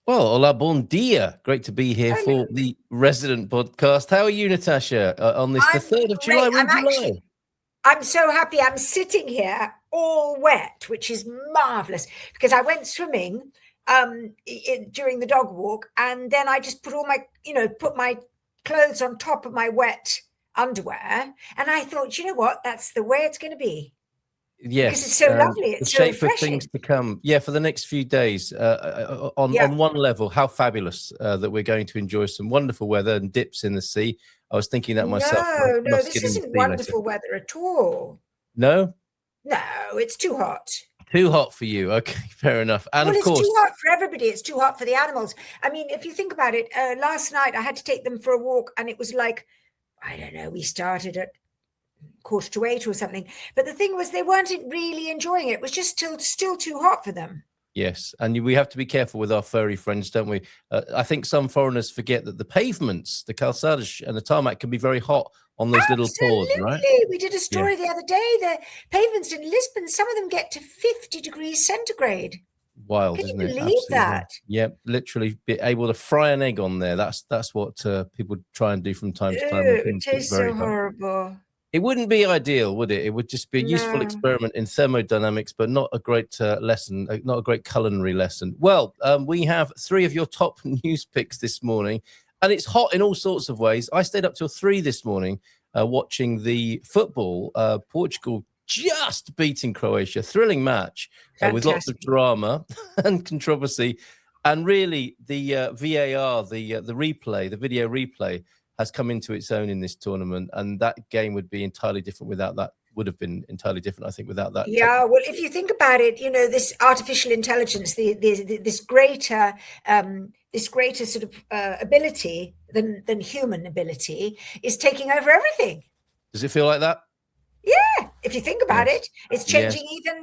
Well, hola, bon dia. Great to be here for the Resident podcast. How are you, Natasha, on this, the 3rd of July? I'm so happy. I'm sitting here all wet, which is marvelous because I went swimming during the dog walk, and then I just put put my clothes on top of my wet underwear, and I thought, you know what, that's the way it's going to be. Yes, because it's so lovely. It's the so shape refreshing. of things to come. Yeah, for the next few days. On one level, how fabulous that we're going to enjoy some wonderful weather and dips in the sea. I was thinking that myself. No, this isn't wonderful weather at all. No, it's too hot. Too hot for you. Okay, fair enough. And of course, it's too hot for everybody. It's too hot for the animals. I mean, if you think about it, last night I had to take them for a walk, and it was like, I don't know, we started at 7:45 or something. But the thing was, they weren't really enjoying it. It was just still too hot for them. Yes, and we have to be careful with our furry friends, don't we? I think some foreigners forget that the pavements, the calçadas and the tarmac can be very hot on those little paws, right? We did a story the other day. The pavements in Lisbon, some of them get to 50 degrees centigrade. Wild, isn't it? Can you believe that? Yeah, literally be able to fry an egg on there. That's what people try and do from time to time. It tastes so horrible. It wouldn't be ideal, would it? It would just be a useful experiment in thermodynamics, but not a great lesson, not a great culinary lesson. Well, we have 3 of your top news picks this morning, and it's hot in all sorts of ways. I stayed up till 3 this morning watching the football. Portugal just beating Croatia. Thrilling match with lots of drama and controversy. And really, the VAR, the replay, the video replay, has come into its own in this tournament, and that game would be entirely different without that. Would have been entirely different, I think, without that. Yeah, well, if you think about it, this artificial intelligence, this greater sort of ability than human ability is taking over everything. Does it feel like that? Yeah, if you think about it, it's changing even,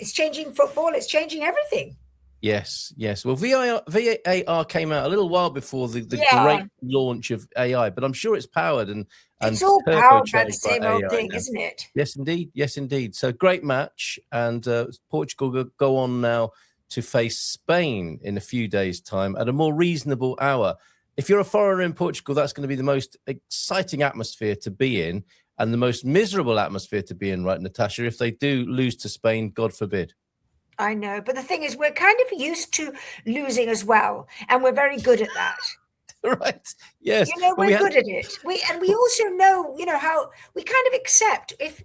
it's changing football, it's changing everything. Yes. Well, VAR came out a little while before the great launch of AI, but I'm sure it's powered and it's all powered by the same old thing, isn't it? Yes, indeed. So great match, and Portugal go on now to face Spain in a few days' time at a more reasonable hour. If you're a foreigner in Portugal, that's going to be the most exciting atmosphere to be in and the most miserable atmosphere to be in, right, Natasha? If they do lose to Spain, God forbid. I know, but the thing is, we're kind of used to losing as well, and we're very good at that. Right? Yes. We're good at it. We also know, how we kind of accept. If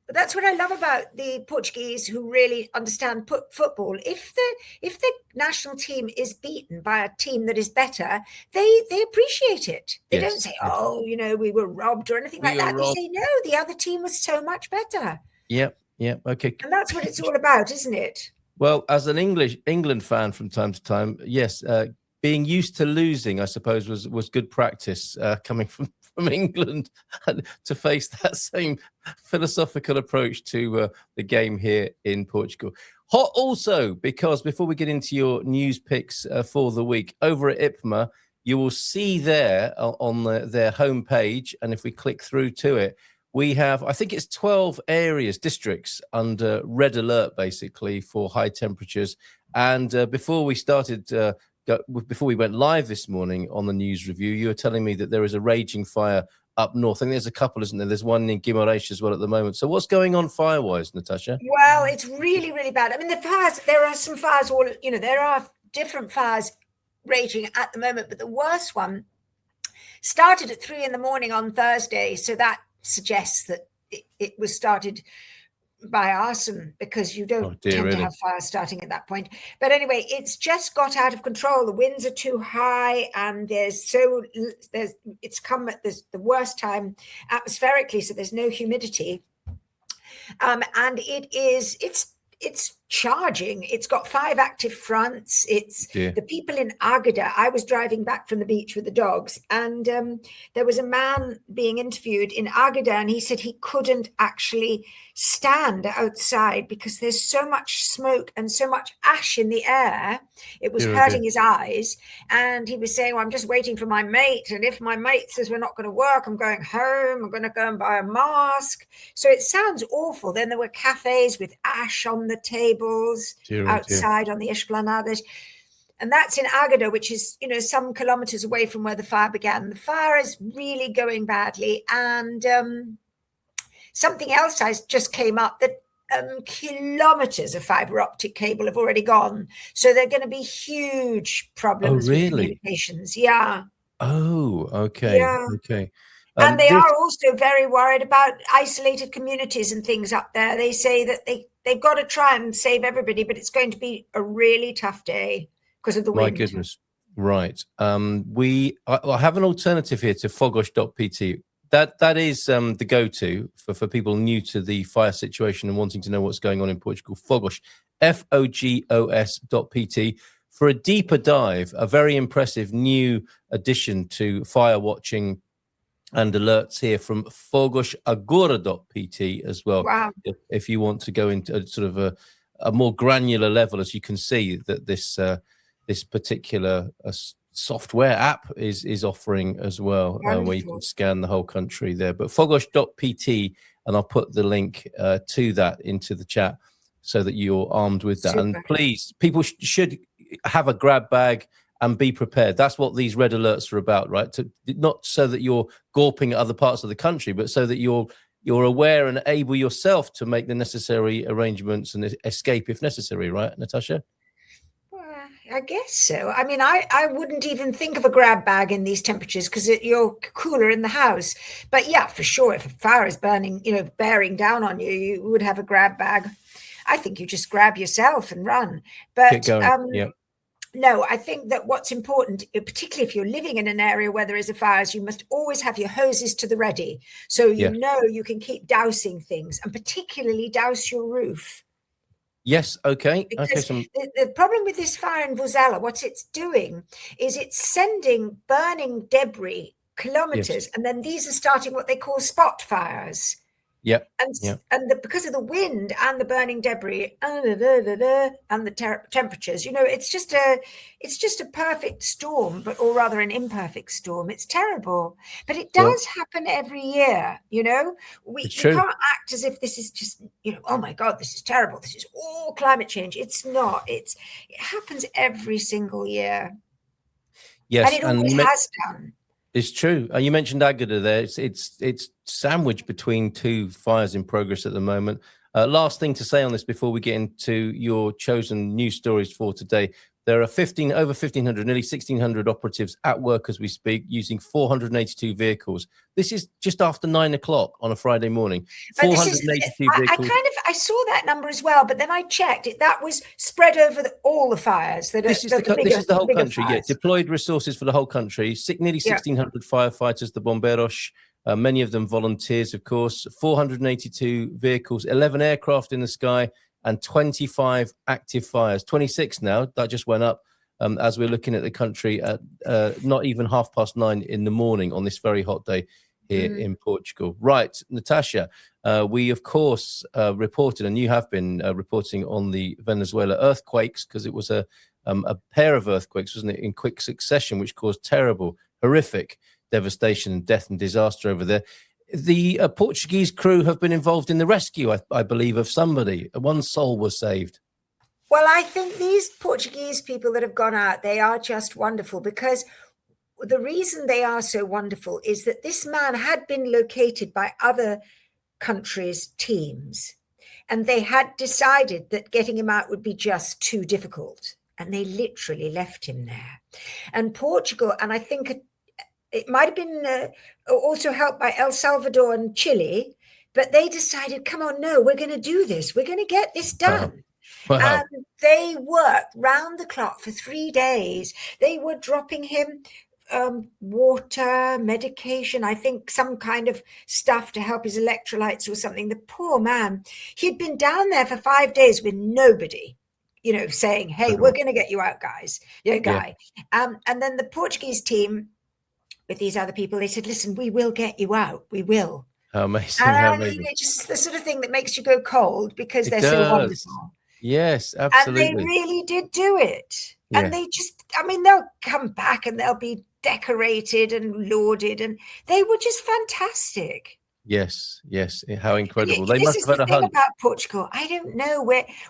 that's what I love about the Portuguese, who really understand football. If the national team is beaten by a team that is better, they appreciate it. They don't say, "Oh, we were robbed" or anything like that. They say, "No, the other team was so much better." Yep. Okay. And that's what it's all about, isn't it? Well, as an England fan from time to time, yes, being used to losing, I suppose, was good practice coming from England to face that same philosophical approach to the game here in Portugal. Hot also because before we get into your news picks for the week, over at IPMA, you will see there on their homepage, and if we click through to it, we have, I think it's 12 districts under red alert, basically, for high temperatures. And before we went live this morning on the news review, you were telling me that there is a raging fire up north. I think there's a couple, isn't there? There's one in Guimarães as well at the moment. So what's going on fire-wise, Natasha? Well, it's really, really bad. I mean, the fires, there are some fires there are different fires raging at the moment, but the worst one started at 3 a.m. on Thursday. So that suggests that it was started by arson, because you don't tend to have fires starting at that point. But anyway, it's just got out of control. The winds are too high, and it's come at the worst time atmospherically, so there's no humidity, and it's charging. It's got 5 active fronts. The people in Agada. I was driving back from the beach with the dogs, and there was a man being interviewed in Agada, and he said he couldn't actually stand outside because there's so much smoke and so much ash in the air. It was hurting his eyes, and he was saying, "Well, I'm just waiting for my mate, and if my mate says we're not going to work, I'm going home. I'm going to go and buy a mask." So it sounds awful. Then there were cafes with ash on the tables outside on the esplanadas. And that's in Agadir, which is, some kilometers away from where the fire began. The fire is really going badly. And something else just came up that kilometers of fiber optic cable have already gone. So there are going to be huge problems with communications. Yeah. Oh, okay. Yeah. Okay. And they are also very worried about isolated communities and things up there. They say that they've got to try and save everybody, but it's going to be a really tough day because of the wind. My goodness. Right. I have an alternative here to fogos.pt. That is the go-to for people new to the fire situation and wanting to know what's going on in Portugal. Fogos, fogos.pt. For a deeper dive, a very impressive new addition to fire watching and alerts here from fogosagora.pt as well. Wow. If you want to go into a sort of a more granular level, as you can see that this particular software app is offering as well, where you can scan the whole country there. But fogos.pt, and I'll put the link to that into the chat so that you're armed with that. Super. And please, people should have a grab bag and be prepared. That's what these red alerts are about, right? Not so that you're gawping at other parts of the country, but so that you're aware and able yourself to make the necessary arrangements and escape if necessary, right, Natasha? I guess so. I mean, I wouldn't even think of a grab bag in these temperatures because you're cooler in the house. But yeah, for sure, if a fire is burning, bearing down on you, you would have a grab bag. I think you just grab yourself and run. But get going. Yeah. No, I think that what's important, particularly if you're living in an area where there is a fire, is you must always have your hoses to the ready. So you can keep dousing things, and particularly douse your roof. Yes, okay. Because the problem with this fire in Vozela, what it's doing is it's sending burning debris kilometers, and then these are starting what they call spot fires. Yeah. And because of the wind and the burning debris and the temperatures, it's just a perfect storm, or rather an imperfect storm. It's terrible, but it does happen every year. We can't act as if this is just oh my God, this is terrible. This is all climate change. It's not. It happens every single year. Yes, and it always has done. It's true. You mentioned Agadir there. It's sandwiched between two fires in progress at the moment. Last thing to say on this before we get into your chosen news stories for today. There are over 1,500, nearly 1,600 operatives at work as we speak, using 482 vehicles. This is just after 9 o'clock on a Friday morning. 482 vehicles. I saw that number as well, but then I checked it. That was spread over all the fires. This is the whole country. Yeah, deployed resources for the whole country. Nearly 1,600 firefighters, the bomberos. Many of them volunteers, of course. 482 vehicles, 11 aircraft in the sky, and 25 active fires. 26 now. That just went up as we're looking at the country at not even 9:30 in the morning on this very hot day here in Portugal. Right, Natasha, we, of course, reported, and you have been reporting on the Venezuela earthquakes, because it was a pair of earthquakes, wasn't it, in quick succession, which caused terrible, horrific devastation and death and disaster over there. The Portuguese crew have been involved in the rescue, I believe, of somebody. One soul was saved. Well, I think these Portuguese people that have gone out, they are just wonderful, because the reason they are so wonderful is that this man had been located by other countries' teams, and they had decided that getting him out would be just too difficult, and they literally left him there. And Portugal, and I think it might have been also helped by El Salvador and Chile, but they decided, come on, no, we're going to do this. We're going to get this done. Wow. And they worked round the clock for 3 days. They were dropping him water, medication, I think some kind of stuff to help his electrolytes or something. The poor man, he'd been down there for 5 days with nobody, saying, hey, we're going to get you out, guys. Guy. Yeah. And then the Portuguese team with these other people, they said, listen, we will get you out. We will. How amazing. How amazing. It's just the sort of thing that makes you go cold, because they're so wonderful. Yes, absolutely. And they really did do it. Yeah. And they just, they'll come back and they'll be decorated and lauded, and they were just fantastic. Yes. How incredible. They must have had a hunt. About Portugal, I don't know.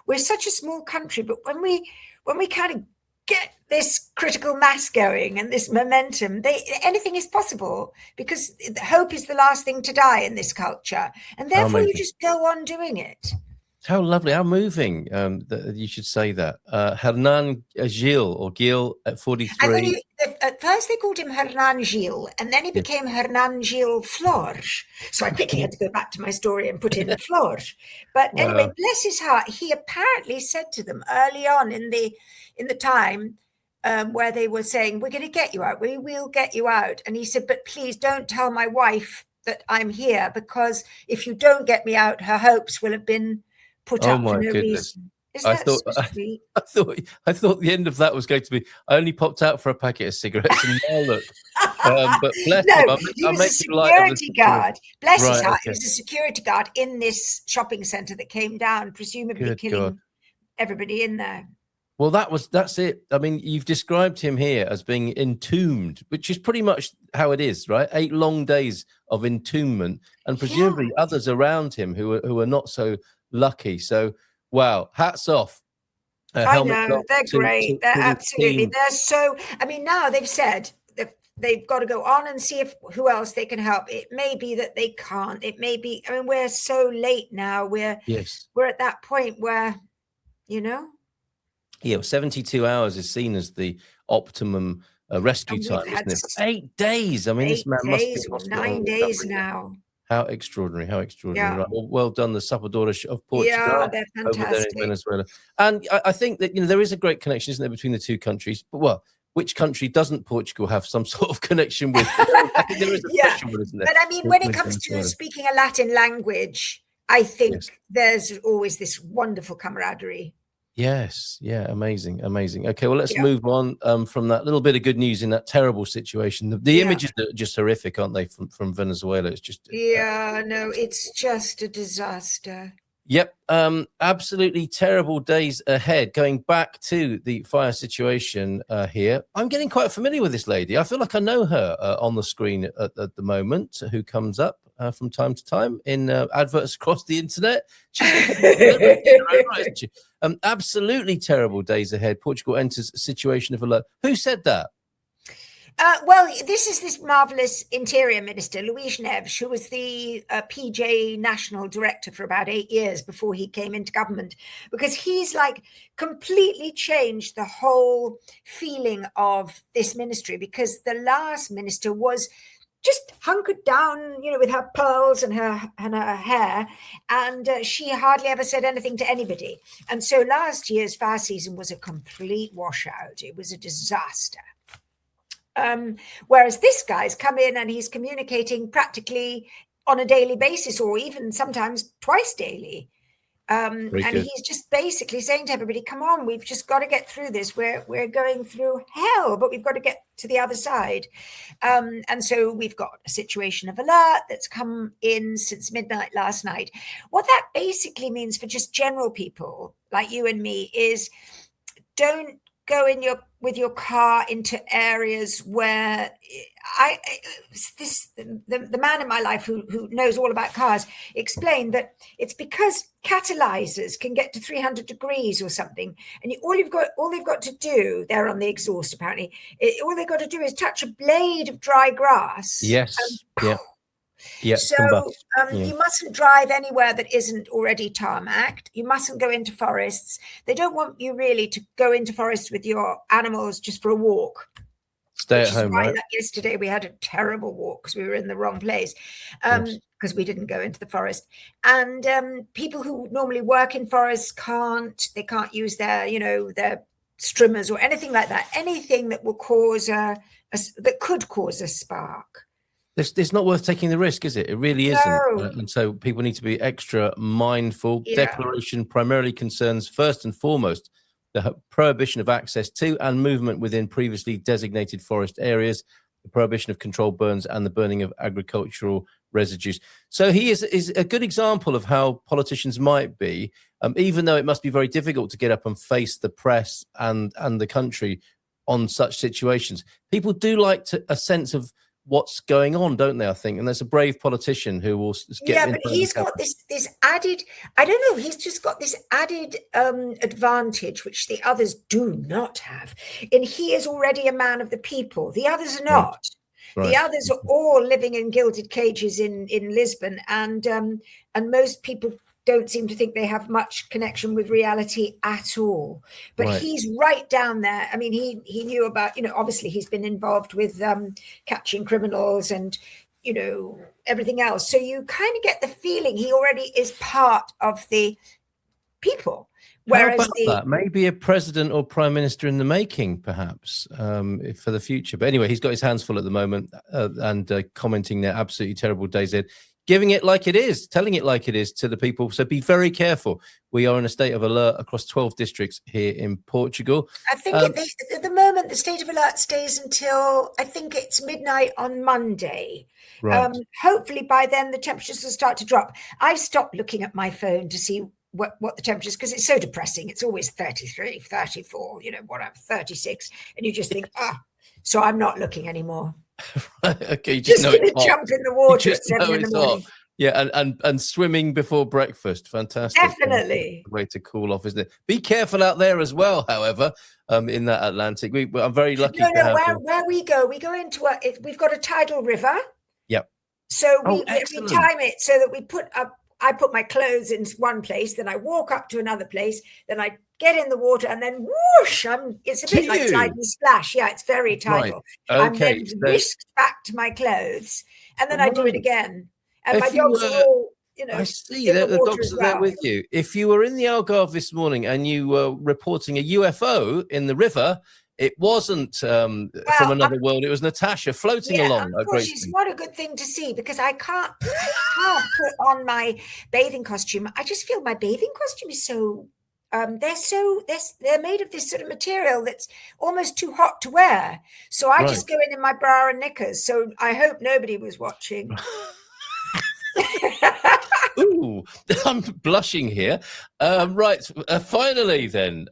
We're such a small country, but when we kind of get this critical mass going and this momentum, anything is possible, because hope is the last thing to die in this culture, and therefore you just go on doing it. How lovely, how moving that you should say that. Hernan Gil at 43. I think at first they called him Hernan Gil, and then he became Hernan Gil Flores. So I quickly had to go back to my story and put in Flores. But anyway, bless his heart, he apparently said to them early on in the time where they were saying, we're going to get you out, we will get you out. And he said, but please don't tell my wife that I'm here, because if you don't get me out, her hopes will have been put up for no reason. I thought the end of that was going to be, I only popped out for a packet of cigarettes and now look. But bless him, he was a security guard. Bless his heart. He was a security guard in this shopping centre that came down, presumably killing everybody in there. Well, that's it. I mean, you've described him here as being entombed, which is pretty much how it is, right? 8 long days of entombment, and presumably others around him who are not so lucky. So, wow, hats off. I know, they're great. They're absolutely, they're so, I mean, now they've said they've got to go on and see who else they can help. It may be that they can't. It may be, I mean, we're so late now. We're at that point where, you know. Yeah, 72 hours is seen as the optimum rescue time, isn't it? 8 days. I mean, this man must be 9 days now. How extraordinary, how extraordinary. Yeah. Right. Well done, the Salvador of Portugal. Yeah, they're fantastic. Over there in Venezuela. And I think that, you know, there is a great connection, isn't there, between the two countries? But, well, which country doesn't Portugal have some sort of connection with? I think there is a special one, isn't there? But I mean, when it comes to speaking a Latin language, I think there's always this wonderful camaraderie. Yes. Yeah. Amazing. Amazing. Okay. Well, let's move on from that little bit of good news in that terrible situation. The images are just horrific, aren't they? From Venezuela. It's just. No, it's just a disaster. Yep. Absolutely terrible days ahead. Going back to the fire situation here, I'm getting quite familiar with this lady. I feel like I know her on the screen at the moment, who comes up from time to time in adverts across the internet. She's absolutely terrible days ahead. Portugal enters a situation of alert. Who said that? Well, this is this marvelous Interior Minister, Luís Neves, who was the PJ National Director for about 8 years before he came into government, because he's like completely changed the whole feeling of this ministry, because the last minister was just hunkered down, you know, with her pearls and her hair, and she hardly ever said anything to anybody. And so last year's fire season was a complete washout. It was a disaster. Whereas this guy's come in and he's communicating practically on a daily basis, or even sometimes twice daily. And he's just basically saying to everybody, come on, we've just got to get through this. We're going through hell, but we've got to get to the other side. And so we've got a situation of alert that's come in since midnight last night. What that basically means for just general people like you and me is, don't go with your car into areas where the man in my life who knows all about cars explained that it's because catalyzers can get to 300 degrees or something, and all they've got to do, they're on the exhaust apparently, all they've got to do is touch a blade of dry grass. So you mustn't drive anywhere that isn't already tarmacked. You mustn't go into forests. They don't want you really to go into forests with your animals just for a walk. Stay at home, right? Like yesterday we had a terrible walk because we were in the wrong place, because we didn't go into the forest. And people who normally work in forests they can't use their streamers or anything like that. Anything that will cause that could cause a spark. It's not worth taking the risk, is it? It really isn't. And so people need to be extra mindful. Declaration primarily concerns, first and foremost, the prohibition of access to and movement within previously designated forest areas, the prohibition of controlled burns, and the burning of agricultural residues. So he is a good example of how politicians might be, even though it must be very difficult to get up and face the press and the country on such situations. People do like a sense of what's going on, don't they? I think, and there's a brave politician who will get. Yeah, but he's got this added. I don't know. He's just got this added advantage which the others do not have. And he is already a man of the people. The others are not. Right. The others are all living in gilded cages in Lisbon, and most people don't seem to think they have much connection with reality at all. But he's right down there. I mean, he knew about, obviously he's been involved with catching criminals and, everything else. So you kind of get the feeling he already is part of the people. Whereas How about that? Maybe a president or prime minister in the making, perhaps, for the future. But anyway, he's got his hands full at the moment and commenting their absolutely terrible days ahead. Giving it like it is, telling it like it is to the people. So be very careful. We are in a state of alert across 12 districts here in Portugal. I think at the moment, the state of alert stays until, I think it's midnight on Monday. Right. Hopefully by then the temperatures will start to drop. I've stopped looking at my phone to see what the temperature is, because it's so depressing. It's always 33, 34, whatever, 36. And you just think, so I'm not looking anymore. Okay, just going to jump in the water at 7 in the morning. Yeah, and swimming before breakfast. Fantastic. Definitely. Way to cool off, isn't it? Be careful out there as well, however, in that Atlantic. I'm very lucky to have... where we go into we've got a tidal river. Yep. So we time it so that I put my clothes in one place, then I walk up to another place, then I get in the water, and then whoosh, it's a bit like tidal splash. Yeah, it's very tidal. Right. Okay. I'm then whisked back to my clothes, and then I do it again. And my dogs are all, I see the dogs are there with you. If you were in the Algarve this morning and you were reporting a UFO in the river, it wasn't from another world. It was Natasha floating along. Unfortunately, it's not a good thing to see, because I can't put on my bathing costume. I just feel my bathing costume is so... they're made of this sort of material that's almost too hot to wear. So I just go in my bra and knickers. So I hope nobody was watching. Ooh, I'm blushing here. Finally then,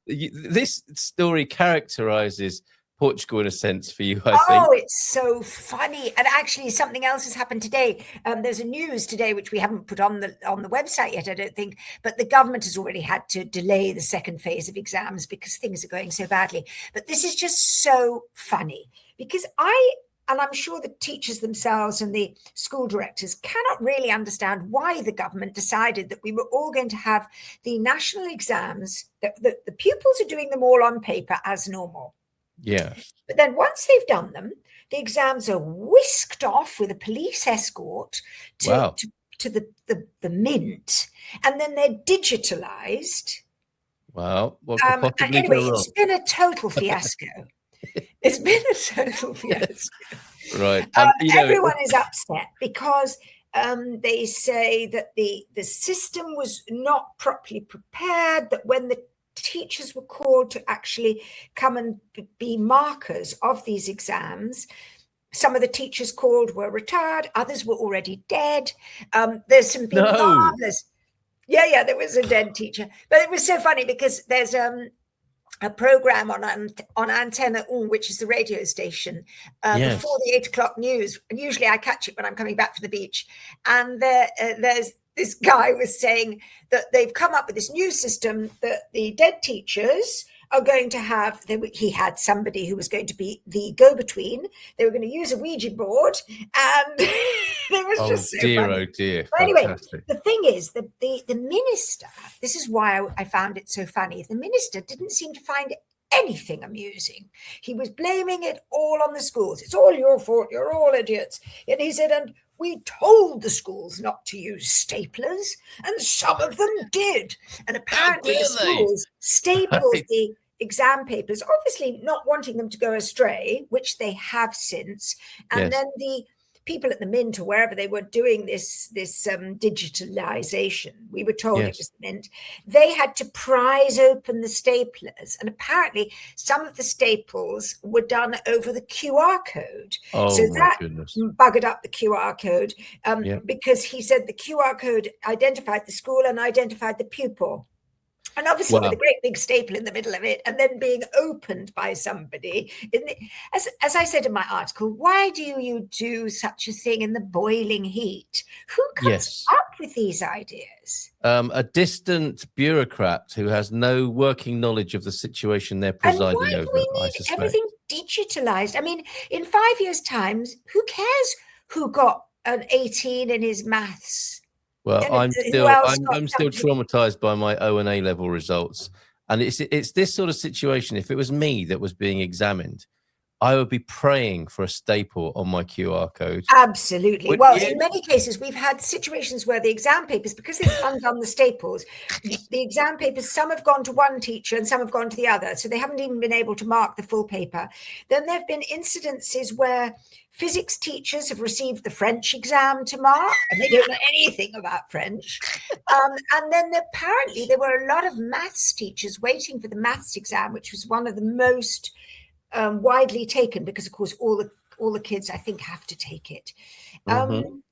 this story characterizes Portugal in a sense for you, I think. Oh, it's so funny. And actually something else has happened today. There's a news today which we haven't put on the website yet, I don't think, but the government has already had to delay the second phase of exams because things are going so badly. But this is just so funny, because I'm sure the teachers themselves and the school directors cannot really understand why the government decided that we were all going to have the national exams, that the pupils are doing them all on paper as normal. Yeah. But then once they've done them, the exams are whisked off with a police escort to the mint, and then they're digitalized. Wow. Anyway, it's been a total fiasco. It's been a total fiasco. Right. Everyone is upset because they say that the system was not properly prepared, that when the teachers were called to actually come and be markers of these exams, some of the teachers called were retired, others were already dead. There's some big marvelous. Yeah, there was a dead teacher. But it was so funny because there's a program on Antena 1, which is the radio station, before the 8 o'clock news. And usually I catch it when I'm coming back from the beach. And there's this guy was saying that they've come up with this new system that the dead teachers are going to have. He had somebody who was going to be the go-between. They were going to use a Ouija board, and it was just so funny. Oh dear! But anyway, the thing is, the minister. This is why I found it so funny. The minister didn't seem to find anything amusing. He was blaming it all on the schools. It's all your fault. You're all idiots. And he said, and we told the schools not to use staplers, and some of them did. And apparently the schools stapled the exam papers, obviously not wanting them to go astray, which they have since. And then the people at the Mint or wherever they were doing this digitalization, we were told it was the Mint, they had to prise open the staplers, and apparently some of the staples were done over the QR code. So that buggered up the QR code because he said the QR code identified the school and identified the pupil. And obviously with a great big staple in the middle of it, and then being opened by somebody. As I said in my article, why do you do such a thing in the boiling heat? Who comes up with these ideas? A distant bureaucrat who has no working knowledge of the situation they're presiding over. And why do we need everything digitalized? I mean, in 5 years' time, who cares who got an 18 in his maths? Well, I'm still traumatized by my O and A level results, and it's this sort of situation. If it was me that was being examined, I would be praying for a staple on my QR code. Absolutely. Well, in many cases, we've had situations where the exam papers, because they've undone the staples, the exam papers, some have gone to one teacher and some have gone to the other. So they haven't even been able to mark the full paper. Then there have been incidences where physics teachers have received the French exam to mark, and they don't know anything about French. And then apparently there were a lot of maths teachers waiting for the maths exam, which was one of the most widely taken, because of course all the kids I think have to take it. And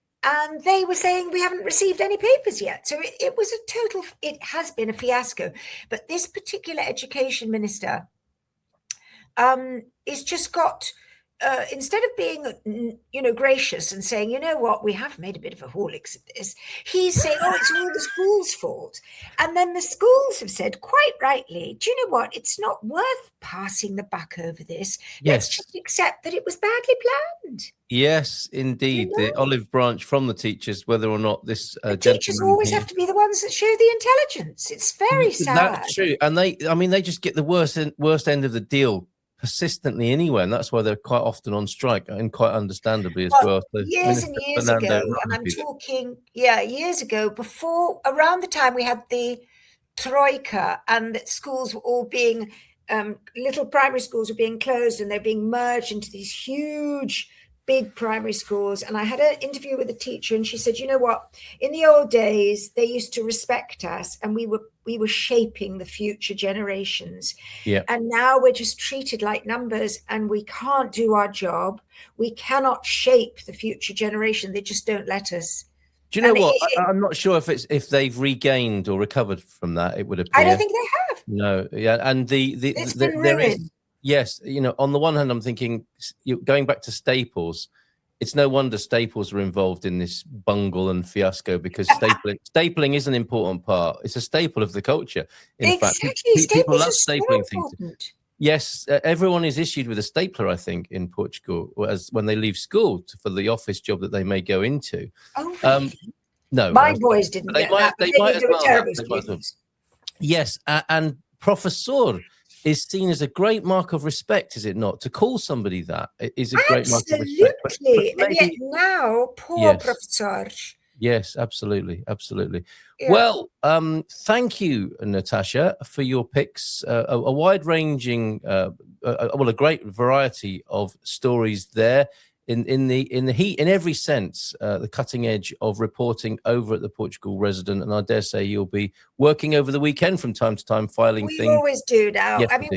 they were saying we haven't received any papers yet. So it has been a fiasco. But this particular education minister is just got instead of being, gracious and saying, you know what, we have made a bit of a horlicks of this, he's saying, oh, it's all the school's fault. And then the schools have said, quite rightly, do you know what, it's not worth passing the buck over this. Let's just accept that it was badly planned. Yes, indeed. The olive branch from the teachers, whether or not this teachers always have to be the ones that show the intelligence. It's very sad. That's true. And they just get the worst end of the deal persistently anyway, and that's why they're quite often on strike, and quite understandably as well. So years and years ago, and I'm talking, years ago, around the time we had the Troika, and that schools were all being, little primary schools were being closed, and they're being merged into these huge, big primary schools. And I had an interview with a teacher, and she said, you know what, in the old days, they used to respect us, and we were shaping the future generations. And now we're just treated like numbers, and we can't do our job. We cannot shape the future generation. They just don't let us. Do you know what? I'm not sure if they've regained or recovered from that. It would appear. I don't think they have. No, and it's been ruined. Yes, on the one hand, I'm thinking, going back to staples, it's no wonder staples were involved in this bungle and fiasco, because stapling is an important part. It's a staple of the culture. In fact, people love stapling things. Yes, everyone is issued with a stapler, I think, in Portugal, when they leave school for the office job that they may go into. Oh, really? No, my boys didn't. They might as well. Yes, and professor is seen as a great mark of respect, is it not? To call somebody that is a great mark of respect. Absolutely. And yet now, poor professor. Yes, absolutely. Yeah. Well, thank you, Natasha, for your picks. A wide-ranging, a great variety of stories there. In the heat, in every sense, the cutting edge of reporting over at the Portugal Resident, and I dare say you'll be working over the weekend from time to time, filing things. We always do now. Yes, I mean,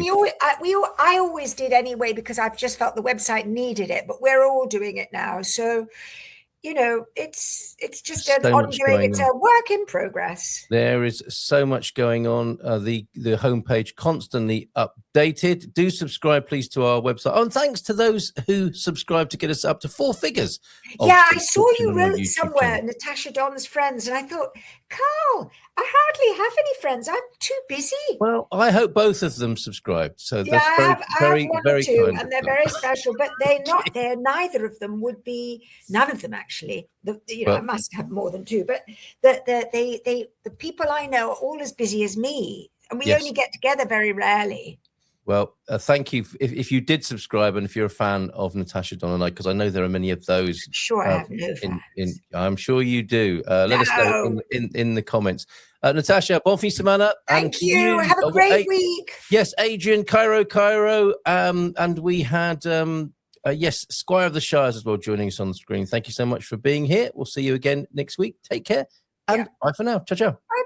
I always did anyway, because I've just felt the website needed it. But we're all doing it now, so it's just an ongoing. It's a work in progress. There is so much going on. The homepage constantly updated. Do subscribe, please, to our website. Oh, and thanks to those who subscribe to get us up to 4 figures. Yeah, I saw you wrote somewhere, Natasha Donn's friends, and I thought, Carl, I hardly have any friends. I'm too busy. Well, I hope both of them subscried. So that's very, very kind. And they're very special, but they're not. They're neither of them would be. None of them actually. I must have more than 2. But the people I know are all as busy as me, and we only get together very rarely. Well, thank you. If you did subscribe, and if you're a fan of Natasha Donn and I, because I know there are many of those. Sure, I have no fans. I'm sure you do. Let us know in the comments. Natasha, bon fin de semana. Thank you. Have a great week. Yes, Adrian, Cairo. And we had, Squire of the Shires as well joining us on the screen. Thank you so much for being here. We'll see you again next week. Take care. And bye for now. Ciao, ciao. Bye.